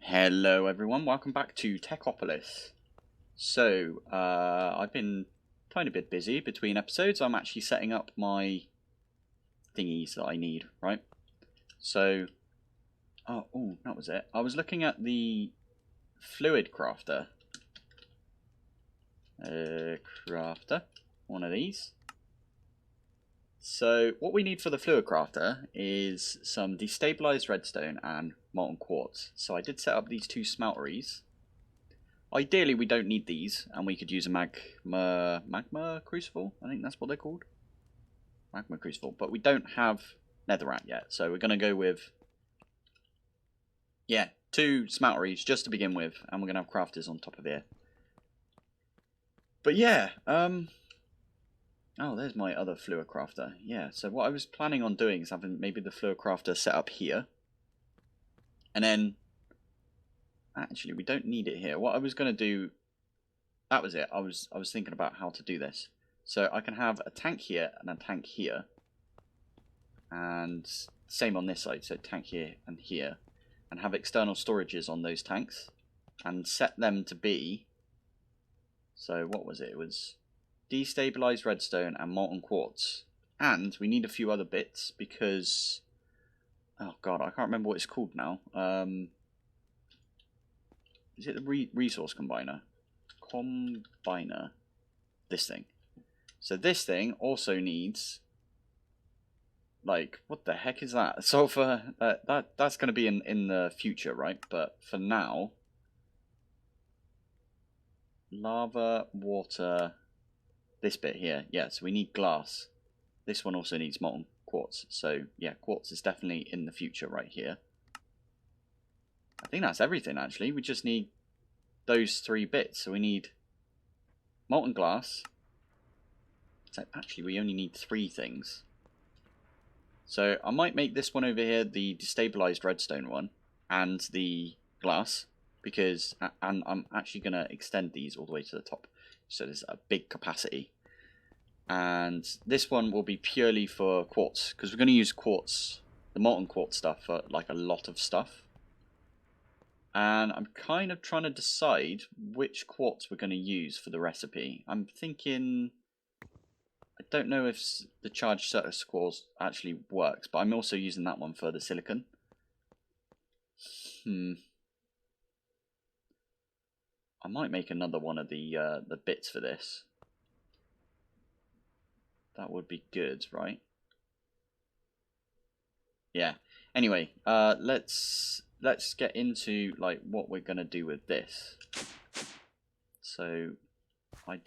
Hello everyone, welcome back to Techopolis. So, I've been kind of a bit busy between episodes. I'm actually setting up my thingies that I need, right? So, oh, that was it. I was looking at the fluid crafter. One of these. So, what we need for the fluid crafter is some destabilized redstone and molten quartz. So I did set up these two smelteries. Ideally, we don't need these, and we could use a magma crucible. I think that's what they're called. Magma crucible. But we don't have netherrack yet, so we're going to go with, yeah, two smelteries just to begin with, and we're going to have crafters on top of here. But yeah, oh, there's my other fluid crafter. Yeah, so what I was planning on doing is having maybe the fluid crafter set up here, and then actually we don't need it here. What I was going to do, that was it. I was thinking about how to do this. So I can have a tank here and a tank here. And same on this side, so tank here and here. And have external storages on those tanks. And set them to be... So what was it? It was destabilized redstone and molten quartz. And we need a few other bits because... Oh god, I can't remember what it's called now. Is it the resource combiner? This thing. So this thing also needs, like, what the heck is that? Sulfur. That's going to be in the future, right? But for now, lava, water, this bit here. Yeah, so we need glass. This one also needs molten quartz. So yeah, quartz is definitely in the future right here. I think that's everything actually. We just need those three bits. So we need molten glass. So actually, we only need three things. So I might make this one over here the destabilized redstone one and the glass, because and I'm actually going to extend these all the way to the top, so there's a big capacity. And this one will be purely for quartz, because we're going to use quartz, the molten quartz stuff, for like a lot of stuff. And I'm kind of trying to decide which quartz we're going to use for the recipe. I'm thinking... I don't know if the charged surface quartz actually works, but I'm also using that one for the silicon. I might make another one of the bits for this. That would be good, right? Yeah. Anyway, let's get into like what we're gonna do with this. So I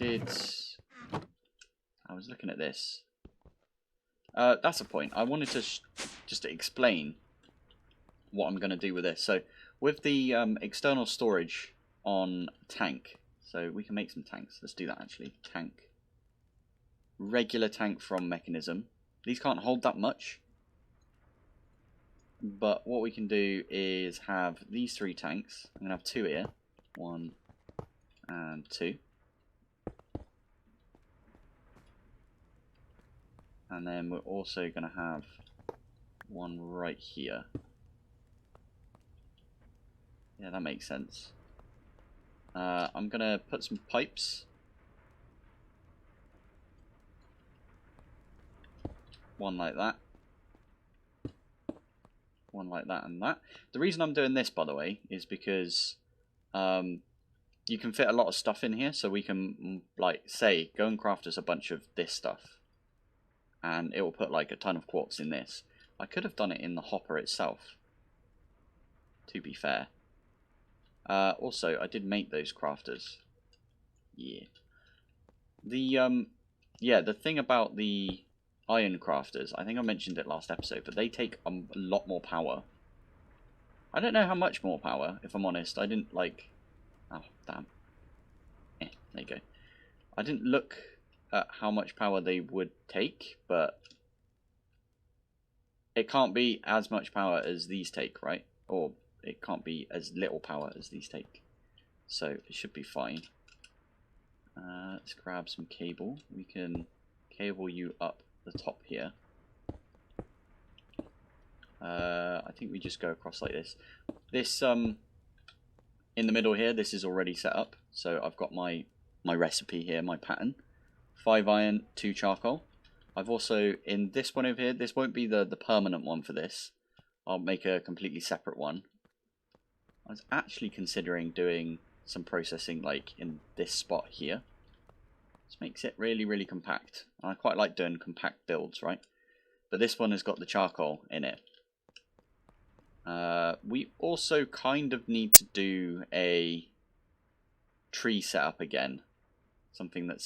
was looking at this. That's a point. I wanted to just to explain what I'm going to do with this. So with the external storage on tank, so we can make some tanks. Let's do that actually. Tank. Regular tank from Mekanism. These can't hold that much. But what we can do is have these three tanks. I'm going to have two here. 1 and 2. And then we're also going to have one right here. Yeah, that makes sense. I'm going to put some pipes. One like that. One like that and that. The reason I'm doing this, by the way, is because you can fit a lot of stuff in here. So we can, like, say, go and craft us a bunch of this stuff. And it will put like a ton of quartz in this. I could have done it in the hopper itself, to be fair. Also, I did make those crafters. Yeah. The thing about the iron crafters, I think I mentioned it last episode, but they take a lot more power. I don't know how much more power, if I'm honest. I didn't like... Oh, damn. There you go. I didn't look at how much power they would take, but it can't be as much power as these take, right? Or it can't be as little power as these take. So it should be fine. Let's grab some cable. We can cable you up the top here. I think we just go across like this. This in the middle here, this is already set up. So I've got my recipe here, my pattern. 5 iron, 2 charcoal. I've also, in this one over here, this won't be the permanent one for this. I'll make a completely separate one. I was actually considering doing some processing like in this spot here. This makes it really, really compact. I quite like doing compact builds, right? But this one has got the charcoal in it. We also kind of need to do a tree setup again. Something that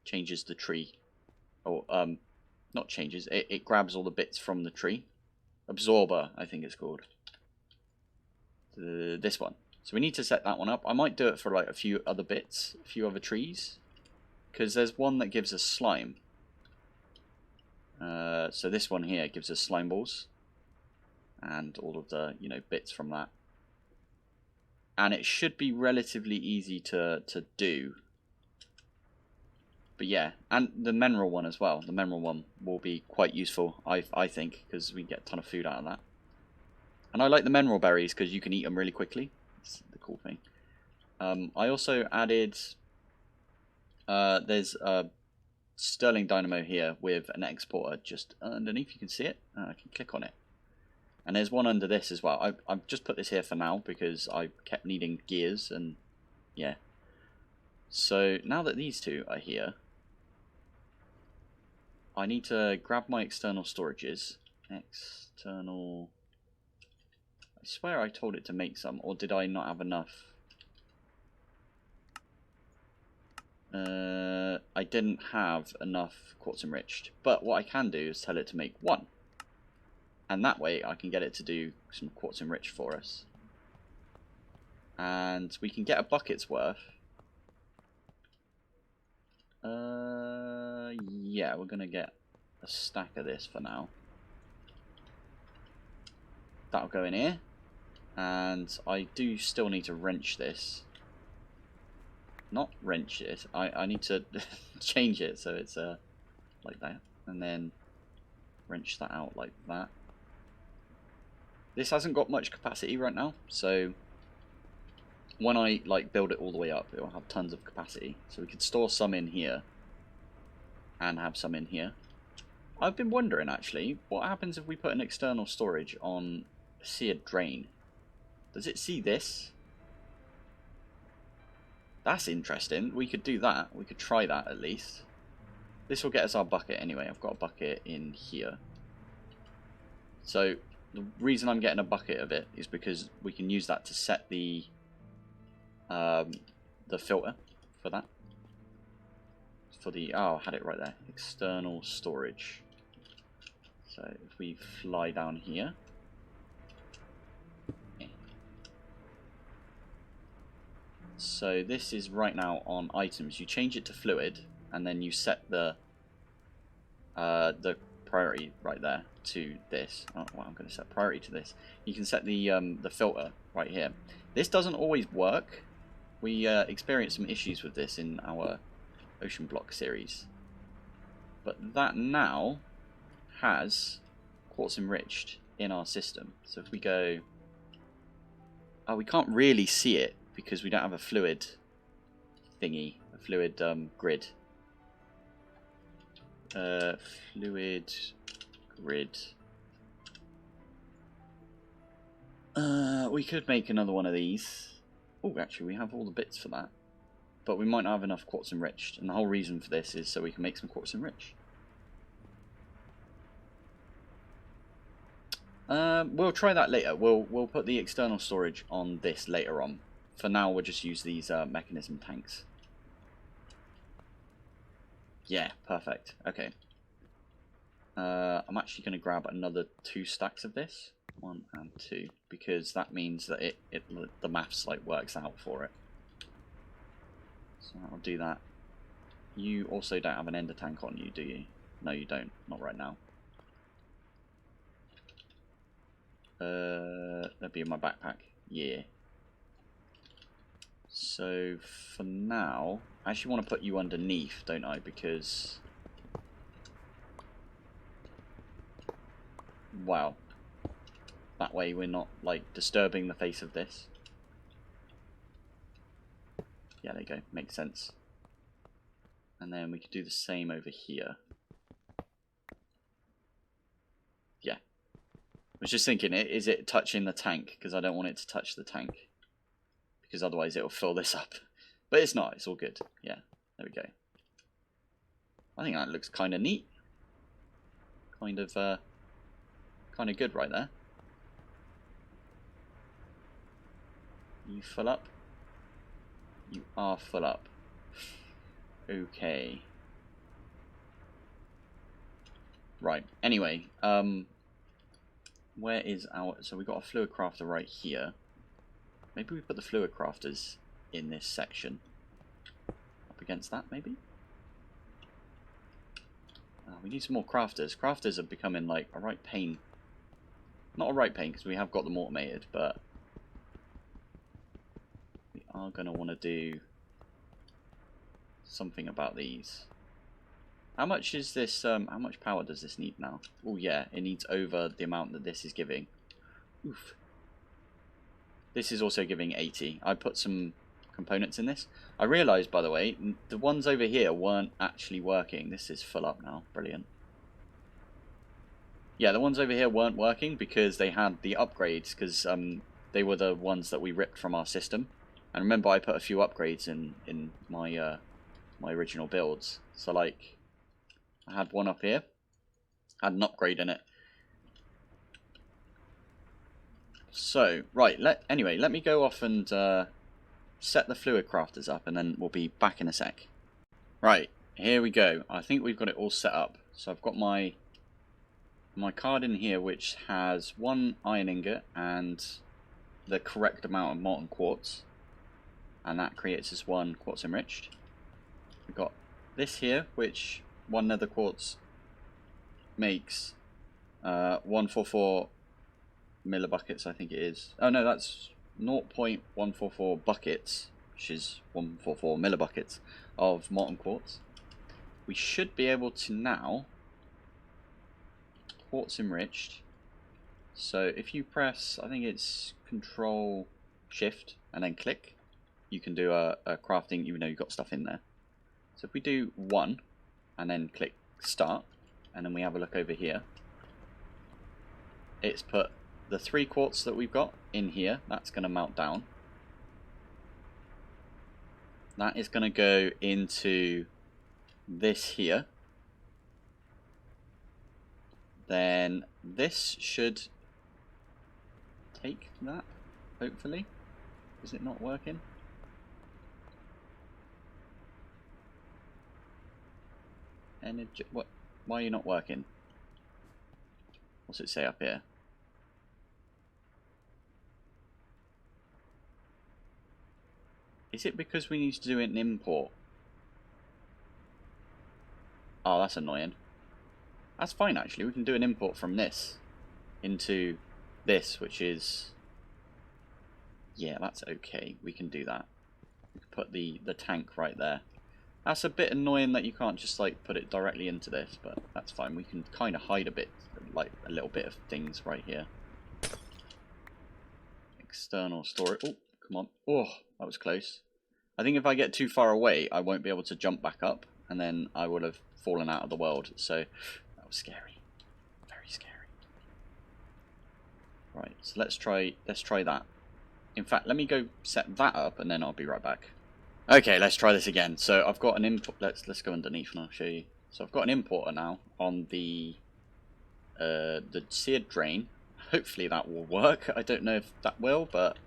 changes the tree. Or, not changes, it grabs all the bits from the tree. Absorber, I think it's called. This one. So we need to set that one up. I might do it for like a few other bits, a few other trees. Because there's one that gives us slime. So this one here gives us slime balls. And all of the, bits from that. And it should be relatively easy to do. But yeah, and the mineral one as well. The mineral one will be quite useful, I think, because we get a ton of food out of that. And I like the mineral berries because you can eat them really quickly. That's the cool thing. I also added... there's a Sterling Dynamo here with an exporter just underneath. You can see it. I can click on it. And there's one under this as well. I've just put this here for now because I kept needing gears and yeah. So now that these two are here, I need to grab my external storages. External... I swear I told it to make some, or did I not have enough? I didn't have enough quartz enriched. But what I can do is tell it to make one. And that way I can get it to do some quartz enriched for us. And we can get a bucket's worth. Yeah, we're going to get a stack of this for now. That'll go in here. And I do still need to wrench this. Not wrench it. I need to change it so it's like that. And then wrench that out like that. This hasn't got much capacity right now, so when I build it all the way up, it will have tons of capacity. So we could store some in here and have some in here. I've been wondering actually, what happens if we put an external storage on a seared drain? Does it see this? That's interesting. We could do that. We could try that at least. This will get us our bucket anyway. I've got a bucket in here. So the reason I'm getting a bucket of it is because we can use that to set the filter for that. For the I had it right there. External storage. So if we fly down here. So this is right now on items. You change it to fluid, and then you set the priority right there to this. Oh, well, I'm going to set priority to this. You can set the filter right here. This doesn't always work. We experienced some issues with this in our ocean block series, but that now has quartz enriched in our system. So if we go, oh, we can't really see it because we don't have a fluid thingy, a fluid grid. Fluid grid. We could make another one of these. Oh, actually, we have all the bits for that. But we might not have enough quartz enriched. And the whole reason for this is so we can make some quartz enriched. We'll try that later. We'll put the external storage on this later on. For now, we'll just use these mechanism tanks. Yeah, perfect. Okay. I'm actually going to grab another 2 stacks of this. 1 and 2. Because that means that the maths works out for it. So I'll do that. You also don't have an ender tank on you, do you? No, you don't. Not right now. That'd be in my backpack. Yeah. So for now, I actually want to put you underneath, don't I? Because, wow, That way we're not like disturbing the face of this. Yeah, there you go. Makes sense. And then we could do the same over here. Yeah. I was just thinking, is it touching the tank? Because I don't want it to touch the tank. Because otherwise it will fill this up. But it's not. It's all good. Yeah. There we go. I think that looks kind of neat. Kind of good right there. You full up? You are full up. Okay. Right. Anyway, where is our... So we got a fluid crafter right here. Maybe we put the fluid crafters in this section. Up against that, maybe? We need some more crafters. Crafters are becoming like a right pain. Not a right pain because we have got them automated, but we are going to want to do something about these. How much is this? How much power does this need now? Oh yeah, it needs over the amount that this is giving. Oof. This is also giving 80. I put some components in this. I realised, by the way, the ones over here weren't actually working. This is full up now. Brilliant. Yeah, the ones over here weren't working because they had the upgrades, because they were the ones that we ripped from our system. And remember, I put a few upgrades in my my original builds. So like, I had one up here, had an upgrade in it. So right, anyway, let me go off and set the fluid crafters up, and then we'll be back in a sec. Right, here we go. I think we've got it all set up. So I've got my card in here, which has one iron ingot and the correct amount of molten quartz, and that creates us one quartz enriched. We've got this here, which one nether quartz makes 144 millibuckets, I think it is. Oh no, that's 0.144 buckets, which is 144 millibuckets of molten quartz. We should be able to now quartz enriched. So if you press, I think it's Control Shift and then click, you can do a crafting even though you've got stuff in there. So if we do 1 and then click Start, and then we have a look over here, it's put the 3 quartz that we've got in here. That's going to melt down. That is going to go into this here. Then this should take that, hopefully. Is it not working? Energy, what? Why are you not working? What's it say up here? Is it because we need to do an import? Oh, that's annoying. That's fine actually, we can do an import from this into this, which is... Yeah, that's okay, we can do that. We can put the tank right there. That's a bit annoying that you can't just like put it directly into this, but that's fine. We can kind of hide a bit, like a little bit of things right here. External storage. Oh, come on. Oh, that was close. I think if I get too far away, I won't be able to jump back up, and then I would have fallen out of the world. So that was scary. Very scary. Right, so let's try that. In fact, let me go set that up, and then I'll be right back. Okay, let's try this again. So I've got an import. Let's go underneath and I'll show you. So I've got an importer now on the seared drain. Hopefully that will work. I don't know if that will, but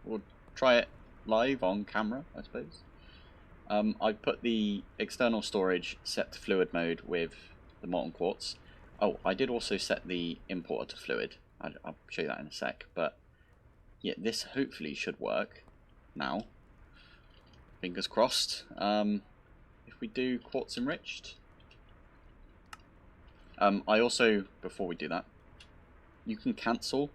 we'll try it live on camera, I suppose. I put the external storage set to fluid mode with the molten quartz. Oh, I did also set the importer to fluid. I'll show you that in a sec. But yeah, this hopefully should work now. Fingers crossed. If we do quartz enriched, I also, before we do that, you can cancel.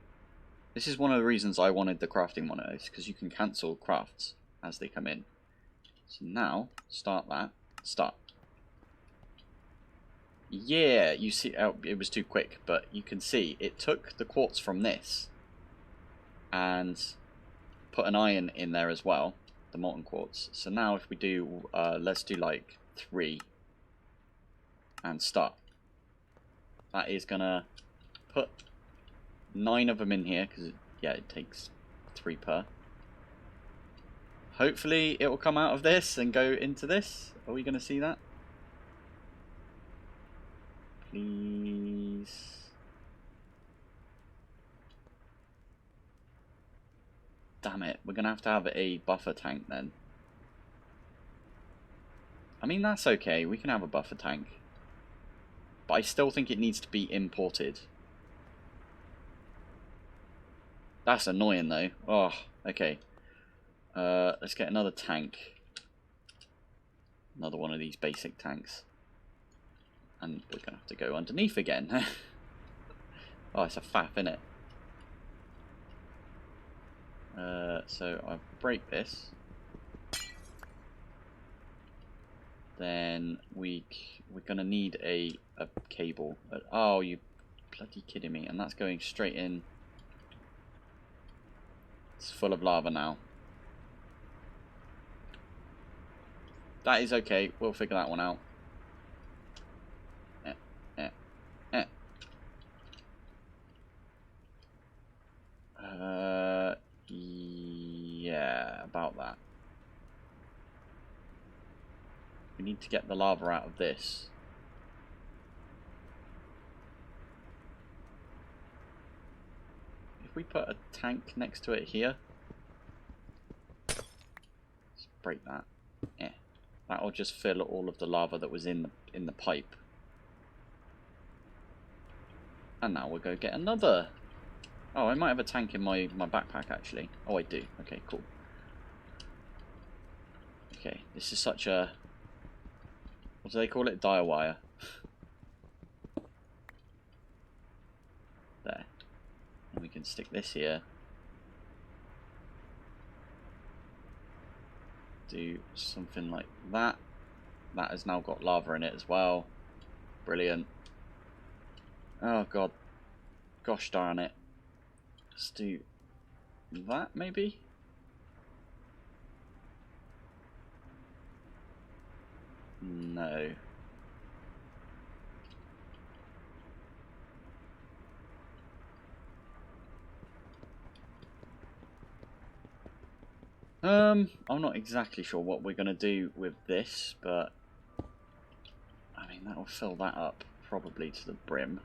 This is one of the reasons I wanted the crafting monitor, is because you can cancel crafts as they come in. So now, start that. Start. Yeah, you see, oh, it was too quick, but you can see it took the quartz from this and put an iron in there as well, the molten quartz. So now if we do, let's do like 3 and start. That is gonna put 9 of them in here because yeah, it takes 3 per. Hopefully it will come out of this and go into this. Are we gonna see that? Please. Damn it, we're gonna have a buffer tank then. I mean, that's okay, we can have a buffer tank. But I still think it needs to be imported. That's annoying though. Oh, okay. Let's get another tank. Another one of these basic tanks. And we're gonna have to go underneath again. Oh, it's a faff, innit? So I break this. Then we're gonna need a cable. Oh, you bloody kidding me! And that's going straight in. It's full of lava now. That is okay. We'll figure that one out. Yeah, about that. We need to get the lava out of this. If we put a tank next to it here, let's break that. Yeah, that'll just fill all of the lava that was in the pipe. And now we'll go get another. Oh, I might have a tank in my backpack actually. Oh, I do. Okay, cool. Okay, this is such a, what do they call it? Dire wire. There. And we can stick this here. Do something like that. That has now got lava in it as well. Brilliant. Oh god. Gosh darn it. Let's do that maybe? No. I'm not exactly sure what we're gonna do with this, but I mean that'll fill that up probably to the brim.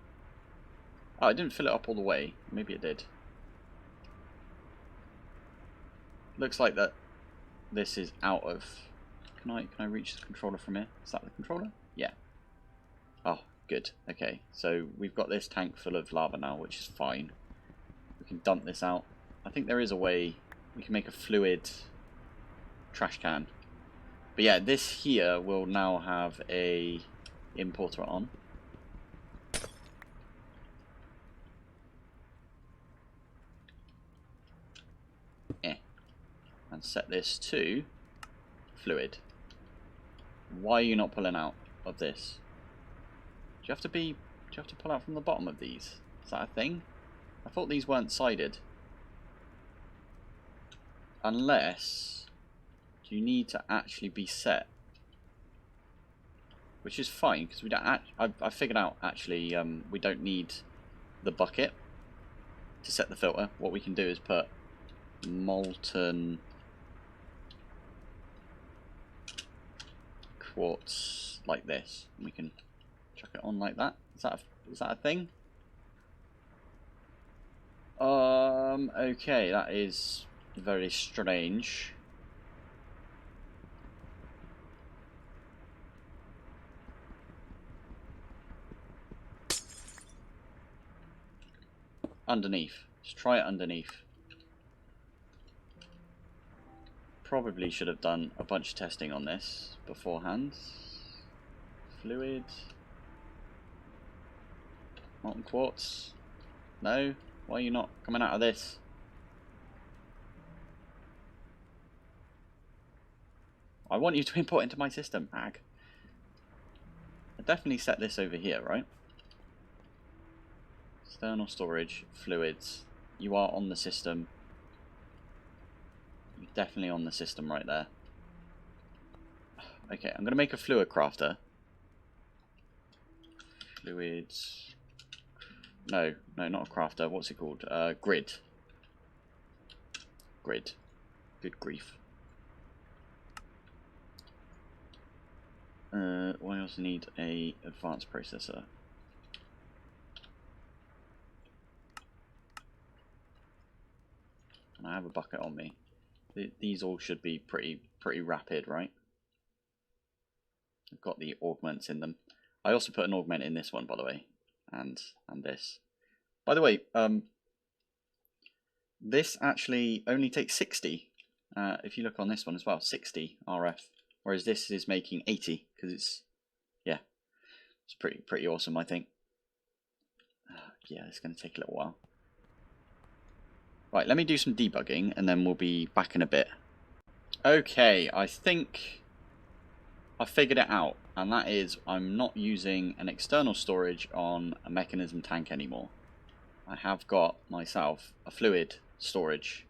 Oh, it didn't fill it up all the way. Maybe it did. Looks like that this is out of. Can I reach the controller from here? Is that the controller? Yeah. Oh, good. Okay, so we've got this tank full of lava now, which is fine. We can dump this out. I think there is a way we can make a fluid trash can. But yeah, this here will now have a importer on. And set this to fluid. Why are you not pulling out of this? Do you have to pull out from the bottom of these? Is that a thing? I thought these weren't sided. Unless you need to actually be set. Which is fine, because we don't I figured out actually we don't need the bucket to set the filter. What we can do is put molten quartz like this. We can chuck it on like that. Is that a thing? Okay, that is very strange. Underneath. Let's try it underneath. Probably should have done a bunch of testing on this beforehand. Fluid. Molten quartz. No? Why are you not coming out of this? I want you to import into my system, Ag. I definitely set this over here, right? External storage, fluids. You are on the system. Definitely on the system right there. Okay, I'm going to make a fluid crafter. Fluids... No, not a crafter. What's it called? Grid. Grid. Good grief. I also need a advanced processor. And I have a bucket on me. These all should be pretty rapid, right? I've got the augments in them. I also put an augment in this one, by the way, and this. By the way, this actually only takes 60. If you look on this one as well, 60 RF, whereas this is making 80 because it's pretty awesome, I think. Yeah, it's going to take a little while. Right, let me do some debugging and then we'll be back in a bit. Okay, I think I figured it out, and that is I'm not using an external storage on a mechanism tank anymore. I have got myself a fluid storage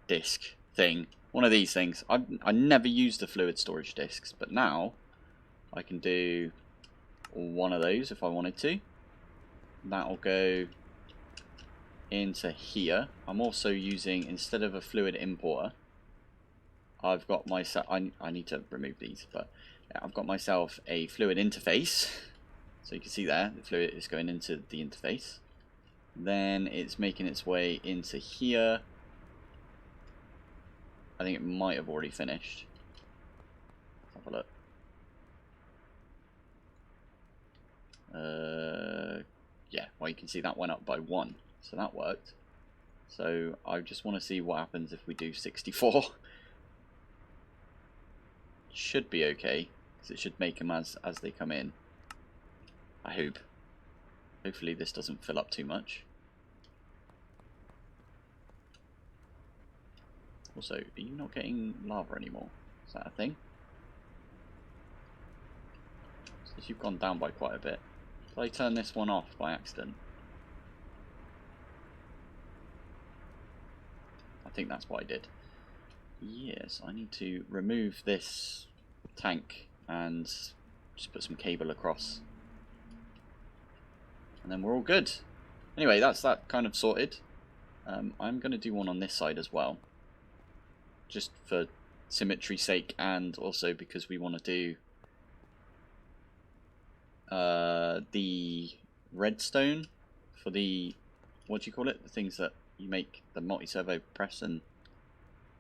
disk thing, one of these things. I never used the fluid storage disks, but now I can do one of those if I wanted to. That'll go into here. I'm also using, instead of a fluid importer, I've got myself, I need to remove these, but yeah, I've got myself a fluid interface. So you can see there, the fluid is going into the interface. Then it's making its way into here. I think it might have already finished. Let's have a look. Yeah, well, you can see that went up by 1, so that worked. So I just want to see what happens if we do 64. Should be okay, because it should make them as they come in. I hope. Hopefully this doesn't fill up too much. Also, are you not getting lava anymore? Is that a thing? Since you've gone down by quite a bit. Did I turn this one off by accident? I think that's what I did. Yes, I need to remove this tank and just put some cable across. And then we're all good. Anyway, that's that kind of sorted. I'm going to do one on this side as well. Just for symmetry's sake, and also because we want to do the redstone for the, what do you call it? The things that you make the multi-servo press and,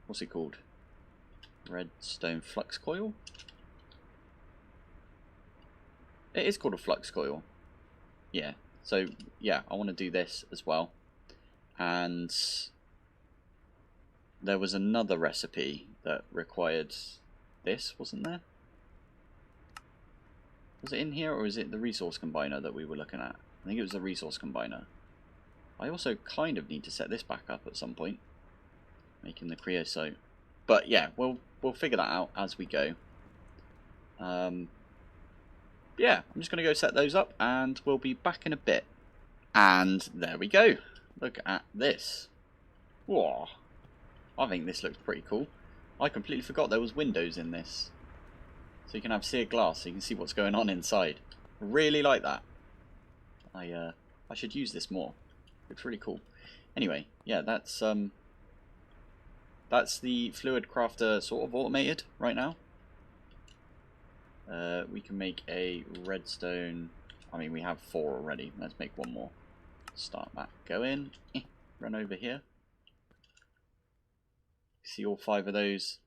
what's it called? Redstone flux coil? It is called a flux coil. Yeah. So yeah, I want to do this as well. And there was another recipe that required this, wasn't there? Was it in here, or is it the resource combiner that we were looking at? I think it was the resource combiner. I also kind of need to set this back up at some point, making the creosote. But yeah, we'll figure that out as we go. Yeah, I'm just going to go set those up, and we'll be back in a bit. And there we go. Look at this. Whoa. I think this looks pretty cool. I completely forgot there was windows in this. So you can have seared glass so you can see what's going on inside. Really like that. I should use this more. Looks really cool. Anyway, yeah, that's the fluid crafter sort of automated right now. We can make a redstone. I mean, we have 4 already. Let's make 1 more. Start that. Go in. Run over here. See all 5 of those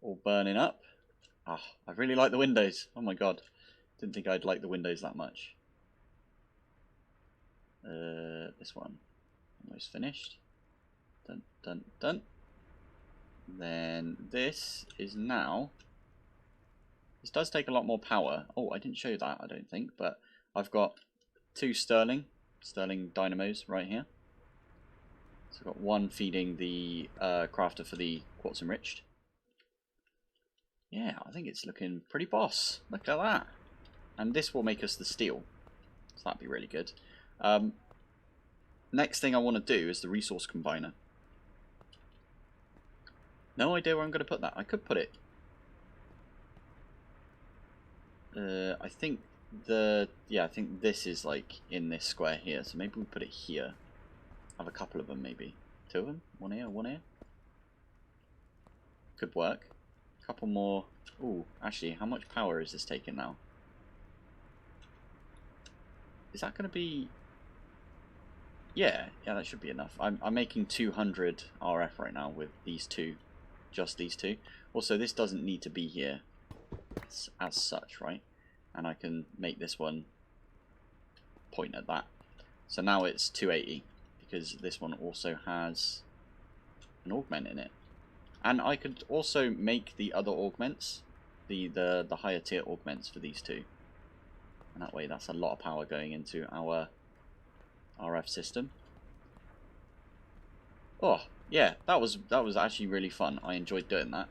all burning up. Ah, I really like the windows. Oh my god. Didn't think I'd like the windows that much. This one. Almost finished. Dun, dun, dun. Then this is now... This does take a lot more power. Oh, I didn't show that, I don't think. But I've got 2 Sterling Dynamos right here. So I've got one feeding the crafter for the quartz enriched. Yeah, I think it's looking pretty boss. Look at that. And this will make us the steel. So that'd be really good. Next thing I want to do is the resource combiner. No idea where I'm going to put that. I could put it... I think I think this is like in this square here. So maybe we put it here. Have a couple of them maybe. 2 of them? 1 here, 1 here. Could work. A couple more. Ooh, actually, how much power is this taking now? Is that going to be... Yeah, that should be enough. I'm making 200 RF right now with these two. Just these two. Also, this doesn't need to be here as such, right? And I can make this one point at that. So now it's 280 because this one also has an augment in it. And I could also make the other augments, the higher tier augments for these two. And that way that's a lot of power going into our RF system. Oh, yeah, that was actually really fun. I enjoyed doing that.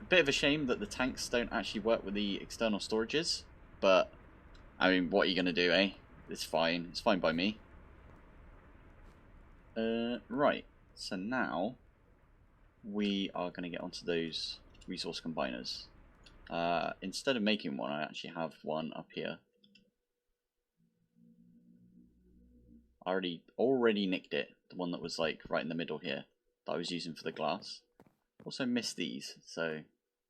A bit of a shame that the tanks don't actually work with the external storages, but I mean, what are you going to do, eh? It's fine. It's fine by me. Right. So now we are going to get onto those resource combiners. Instead of making one, I actually have one up here. I already nicked it. The one that was like right in the middle here that I was using for the glass. Also missed these, so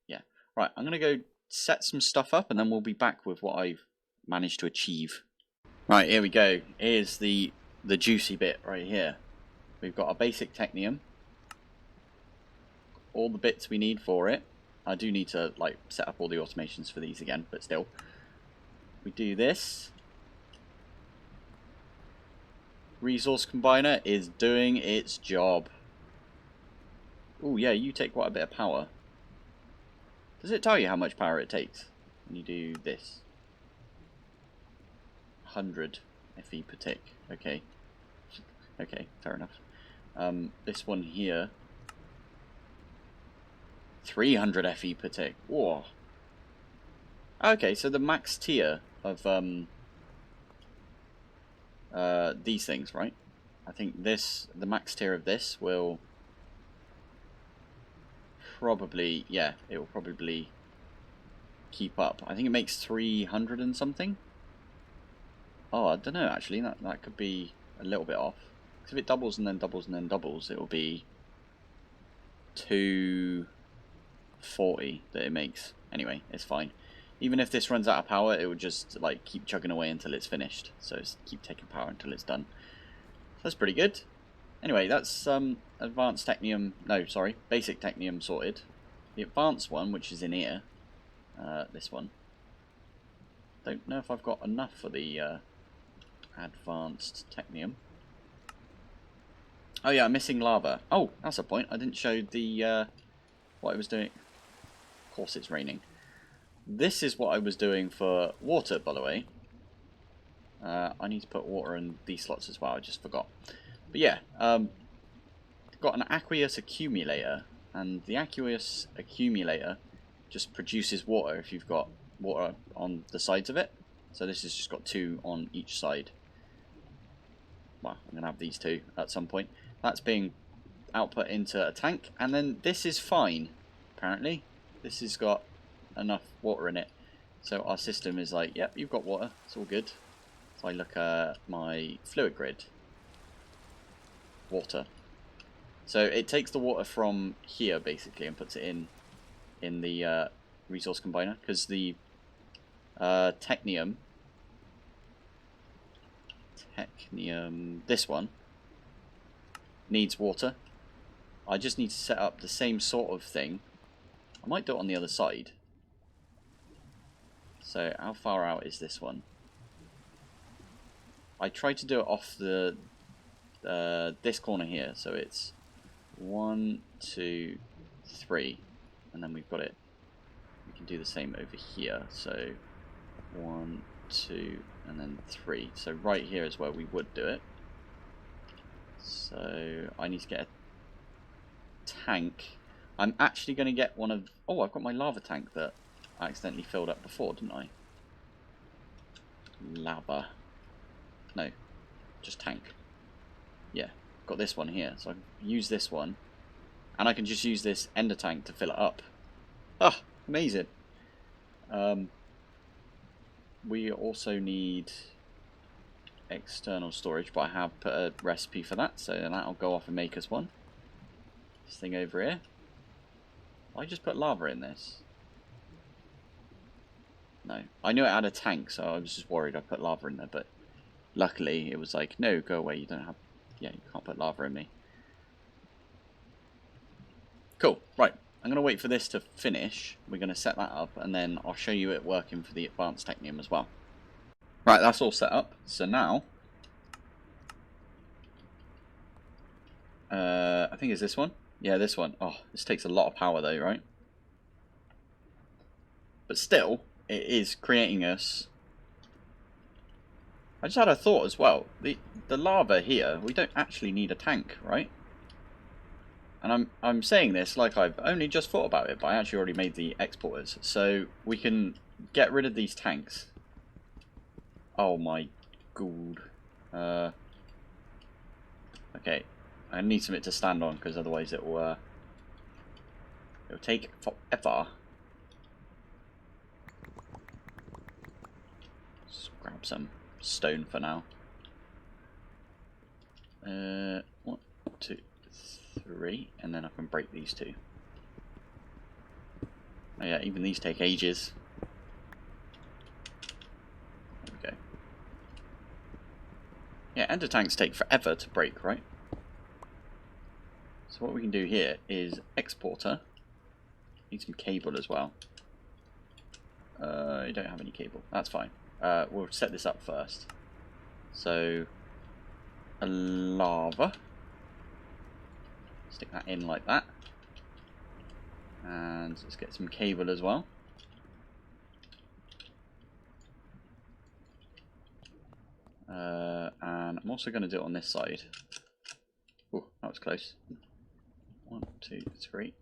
yeah. Right, I'm going to go set some stuff up and then we'll be back with what I've managed to achieve. Right, here we go. Here's the juicy bit right here. We've got a basic Technium. All the bits we need for it. I do need to like set up all the automations for these again, but still. We do this. Resource combiner is doing its job. Oh yeah, you take quite a bit of power. Does it tell you how much power it takes when you do this? 100 FE per tick. Okay. Okay, fair enough. This one here, 300 FE per tick. Whoa. Okay, so the max tier of these things, right? I think the max tier of this will probably, yeah, it will probably keep up. I think it makes 300 and something. Oh, I don't know actually. That could be a little bit off. Because if it doubles and then doubles and then doubles, it will be 240 that it makes. Anyway, it's fine. Even if this runs out of power, it will just like keep chugging away until it's finished. So it's keep taking power until it's done. So that's pretty good. Anyway, that's advanced Technium. No, sorry, basic Technium sorted. The advanced one, which is in here, this one. Don't know if I've got enough for the advanced Technium. Oh yeah, I'm missing lava. Oh, that's a point. I didn't show the what I was doing. Of course, it's raining. This is what I was doing for water, by the way. I need to put water in these slots as well. I just forgot. But yeah, got an aqueous accumulator, and the aqueous accumulator just produces water if you've got water on the sides of it. So this has just got 2 on each side. Well, I'm going to have these 2 at some point. That's being output into a tank, and then this is fine, apparently. This has got enough water in it. So our system is like, yep, you've got water, it's all good. So I look at my fluid grid. Water. So it takes the water from here, basically, and puts it in the resource combiner, because the Technium, this one, needs water. I just need to set up the same sort of thing. I might do it on the other side. So how far out is this one? I tried to do it off the this corner here, so it's 1, 2, 3, and then we've got it. We can do the same over here. So 1, 2, and then 3. So right here is where we would do it. So I need to get a tank. I'm actually going to get one of... Oh, I've got my lava tank that I accidentally filled up before, didn't I? Lava. No, just tank. Yeah, got this one here. So I can use this one And I can just use this ender tank to fill it up. Ah, amazing. We also need external storage, but I have put a recipe for that, so that'll go off and make us one. This thing over here. I just put lava in this. No, I knew it had a tank, so I was just worried I put lava in there, but luckily it was like, no, go away, you don't have, yeah, you can't put lava in me. Cool, right, I'm going to wait for this to finish, we're going to set that up, and then I'll show you it working for the advanced Technium as well. Right, that's all set up, so now, I think it's this one. Yeah, this one. Oh, this takes a lot of power though, right? But still, it is creating us... I just had a thought as well. The lava here, we don't actually need a tank, right? And I'm saying this like I've only just thought about it, but I actually already made the exporters. So we can get rid of these tanks. Oh my god. Okay. I need something to stand on, because otherwise it'll take forever. Just grab some stone for now. 1, 2, 3, and then I can break these two. Oh yeah, even these take ages. There we go. Yeah, ender tanks take forever to break, right? So what we can do here is exporter. Need some cable as well. You don't have any cable. That's fine. We'll set this up first. So a lava. Stick that in like that. And let's get some cable as well. And I'm also going to do it on this side. Oh, that was close. 1, 2, 3.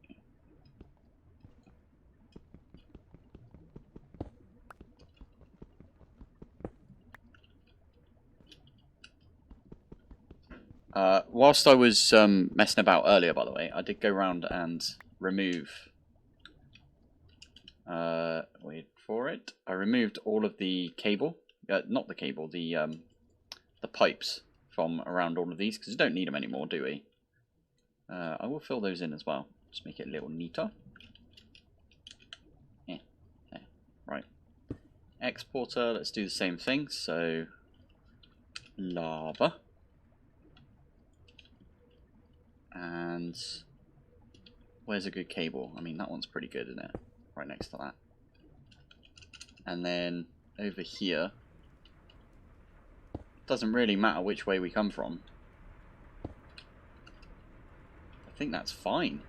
Whilst I was messing about earlier, by the way, I did go around and remove. Wait for it. I removed all of the cable, not the cable, the pipes from around all of these, because we don't need them anymore, do we? I will fill those in as well. Just make it a little neater. Yeah. Right. Exporter. Let's do the same thing. So lava. And where's a good cable? I mean, that one's pretty good, isn't it? Right next to that. And then over here, doesn't really matter which way we come from. I think that's fine.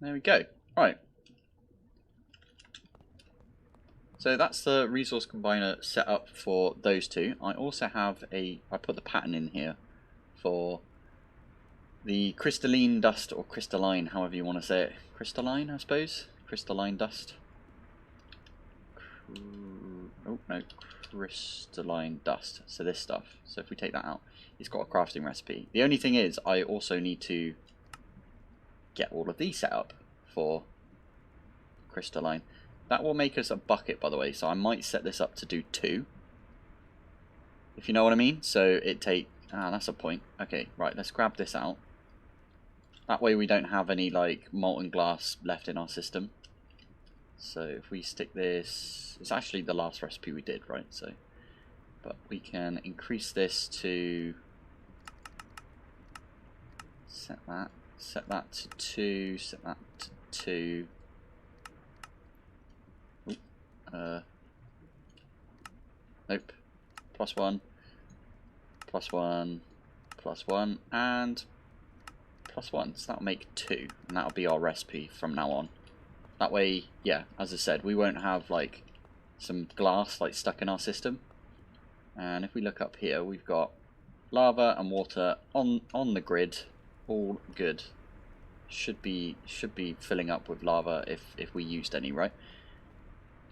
There we go. Right. So that's the resource combiner set up for those two. I also have I put the pattern in here for the crystalline dust, or crystalline, however you want to say it. Crystalline, I suppose? Crystalline dust. Oh, no. Crystalline dust. So this stuff. So if we take that out, it's got a crafting recipe. The only thing is, I also need to get all of these set up for crystalline. That will make us a bucket, by the way, so I might set this up to do 2. If you know what I mean. So it take... Ah, that's a point. Okay, right, let's grab this out. That way we don't have any, like, molten glass left in our system. So if we stick this... It's actually the last recipe we did, right? So, but we can increase this to... Set that to 2, set that to 2... Nope. +1, +1, +1, and +1. So that'll make 2, and that'll be our recipe from now on. That way, yeah, as I said, we won't have like some glass like stuck in our system. And if we look up here, we've got lava and water on the grid, all good. Should be filling up with lava if we used any, right?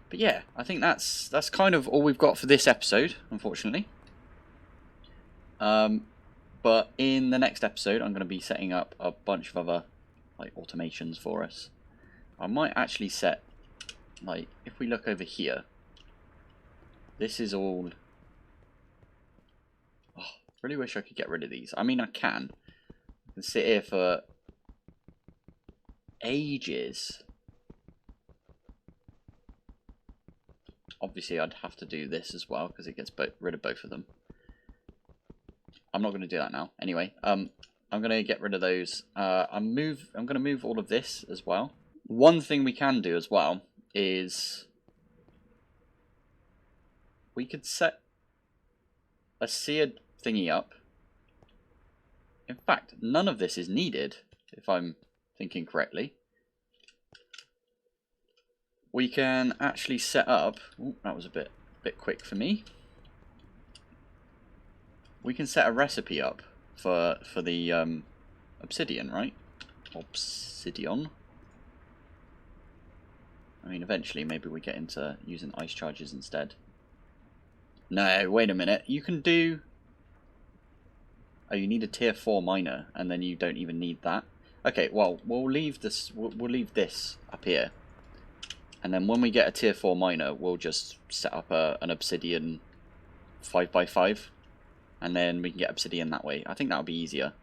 But yeah, I think that's kind of all we've got for this episode, unfortunately. But in the next episode, I'm going to be setting up a bunch of other like automations for us. I might actually set, like, if we look over here, this is all... Oh, really wish I could get rid of these. I mean, I can. I can sit here for ages. Obviously, I'd have to do this as well, because it gets rid of both of them. I'm not going to do that now. Anyway, I'm going to get rid of those. I'm going to move all of this as well. One thing we can do as well is we could set a seared thingy up. In fact, none of this is needed, if I'm thinking correctly. We can actually set up... Ooh, that was a bit quick for me. We can set a recipe up for the obsidian, right? Obsidian. I mean, eventually maybe we get into using ice charges instead. No, wait a minute. You can do... Oh, you need a tier 4 miner, and then you don't even need that. Okay, well, we'll leave this. We'll leave this up here, and then when we get a tier 4 miner, we'll just set up an obsidian 5x5, and then we can get obsidian that way. I think that'll be easier.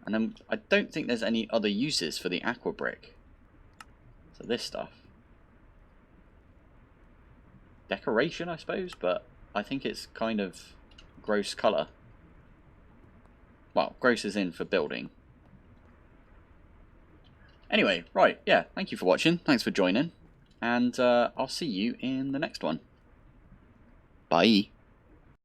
And then I don't think there's any other uses for the aqua brick. So this stuff, decoration, I suppose, but I think it's kind of gross colour. Well, gross is in for building. Anyway, right, yeah, thank you for watching. Thanks for joining. And I'll see you in the next one. Bye.